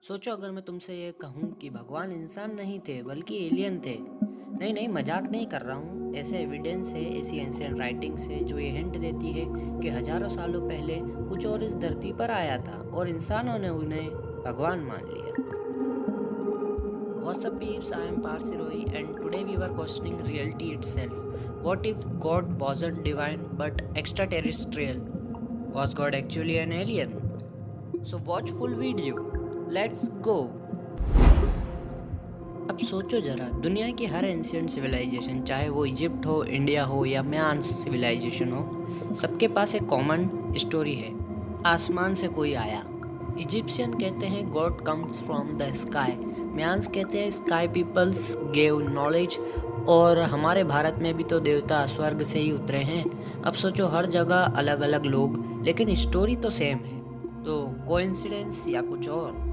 सोचो अगर मैं तुमसे ये कहूँ कि भगवान इंसान नहीं थे बल्कि एलियन थे। नहीं नहीं, मजाक नहीं कर रहा हूँ। ऐसे एविडेंस है, ऐसी एंशिएंट राइटिंग्स है जो ये हिंट देती है कि हजारों सालों पहले कुछ और इस धरती पर आया था और इंसानों ने उन्हें भगवान मान लिया। What's up peeps, I am Parsi Roy and today we were questioning reality itself. What if God wasn't divine but extraterrestrial? Was God actually an alien? So watch full video. Let's go. अब सोचो जरा, दुनिया की हर ancient civilisation, चाहे वो Egypt हो, India हो या म्यान्स सिविलाइजेशन हो, सबके पास एक कॉमन स्टोरी है। आसमान से कोई आया। इजिप्शियन कहते हैं God comes from the sky, man's कहते हैं स्काई पीपल्स गेव नॉलेज, और हमारे भारत में भी तो देवता स्वर्ग से ही उतरे हैं। अब सोचो, हर जगह अलग अलग लोग, लेकिन स्टोरी तो सेम है। तो कोइंसिडेंस या कुछ और?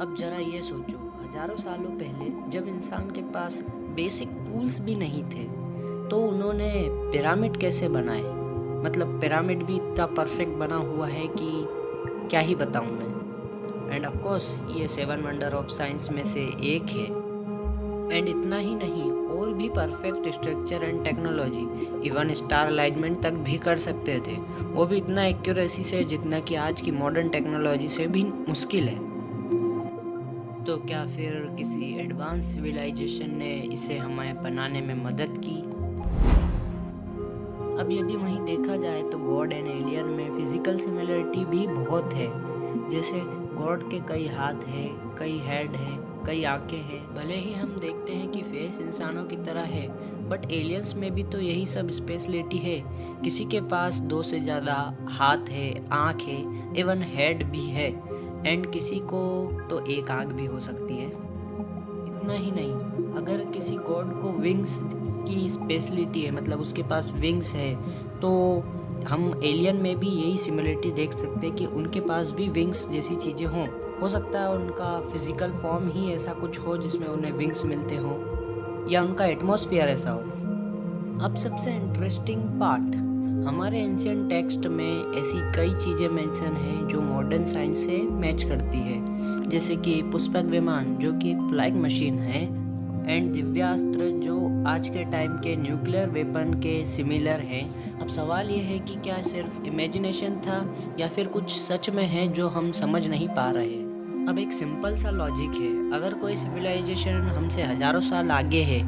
अब जरा ये सोचो, हजारों सालों पहले जब इंसान के पास बेसिक टूल्स भी नहीं थे तो उन्होंने पिरामिड कैसे बनाए? मतलब पिरामिड भी इतना परफेक्ट बना हुआ है कि क्या ही बताऊं मैं। एंड ऑफ कोर्स ये 7 वंडर ऑफ साइंस में से एक है। एंड इतना ही नहीं, और भी perfect structure and technology, even star alignment तक भी कर सकते थे, वो भी इतना एक्यूरेसी से जितना कि आज की मॉडर्न टेक्नोलॉजी से भी मुश्किल है। तो क्या फिर किसी एडवांस सिविलाइजेशन ने इसे हमें बनाने में मदद की? अब यदि वहीं देखा जाए तो गॉड एंड एलियन में फिजिकल सिमिलरिटी भी बहुत है। जैसे गॉड के कई हाथ हैं, कई हेड हैं, कई आंखें हैं। भले ही हम देखते हैं कि फेस इंसानों की तरह है, बट एलियंस में भी तो यही सब स्पेशलिटी है। किसी के पास 2 से ज़्यादा हाथ है, आँख है, इवन हेड भी है, एंड किसी को तो एक आँख भी हो सकती है। इतना ही नहीं, अगर किसी गॉड को विंग्स की स्पेशलिटी है, मतलब उसके पास विंग्स है, तो हम एलियन में भी यही सिमिलरिटी देख सकते हैं कि उनके पास भी विंग्स जैसी चीज़ें हों। हो सकता है उनका फिजिकल फॉर्म ही ऐसा कुछ हो जिसमें उन्हें विंग्स मिलते हों, या उनका एटमॉस्फेयर ऐसा हो। अब सबसे इंटरेस्टिंग पार्ट, हमारे एंशिएंट टेक्स्ट में ऐसी कई चीज़ें मेंशन हैं जो मॉडर्न साइंस से मैच करती है। जैसे कि पुष्पक विमान जो कि एक फ्लाइंग मशीन है, एंड दिव्यास्त्र जो आज के टाइम के न्यूक्लियर वेपन के सिमिलर हैं। अब सवाल ये है कि क्या सिर्फ इमेजिनेशन था या फिर कुछ सच में है जो हम समझ नहीं पा रहे। अब एक सिंपल सा लॉजिक है, अगर कोई सिविलाइजेशन हमसे हजारों साल आगे है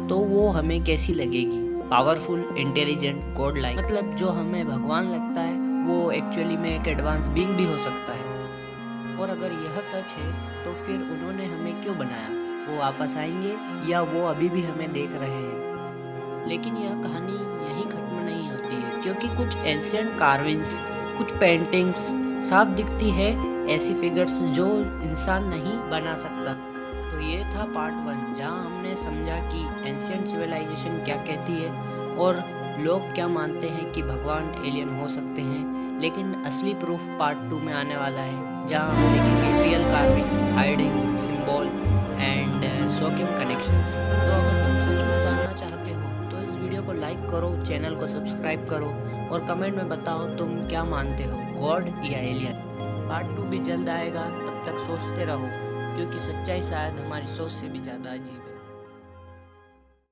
तो वो हमें कैसी लगेगी? Powerful, intelligent, God like. मतलब जो हमें भगवान लगता है वो एक्चुअली में एक एडवांस बीइंग भी हो सकता है। और अगर यह सच है तो फिर उन्होंने हमें क्यों बनाया? वो वापस आएंगे या वो अभी भी हमें देख रहे हैं? लेकिन यह कहानी यहीं खत्म नहीं होती है, क्योंकि कुछ एंशिएंट कार्विंग्स, कुछ पेंटिंग्स साफ दिखती है ऐसी फिगर्स जो इंसान नहीं बना सकता। तो ये था पार्ट 1, जहाँ हमने समझा कि एंशिएंट सिविलाइजेशन क्या कहती है और लोग क्या मानते हैं कि भगवान एलियन हो सकते हैं। लेकिन असली प्रूफ पार्ट 2 में आने वाला है, जहाँ हम देखेंगे real carving, hiding symbol and shocking connections. तो अगर तुम सच में जानना चाहते हो तो इस वीडियो को लाइक करो, चैनल को सब्सक्राइब करो और कमेंट में बताओ तुम क्या मानते हो, गॉड या एलियन। पार्ट 2 भी जल्द आएगा, तब तक सोचते रहो, क्योंकि सच्चाई शायद हमारी सोच से भी ज़्यादा अजीब है।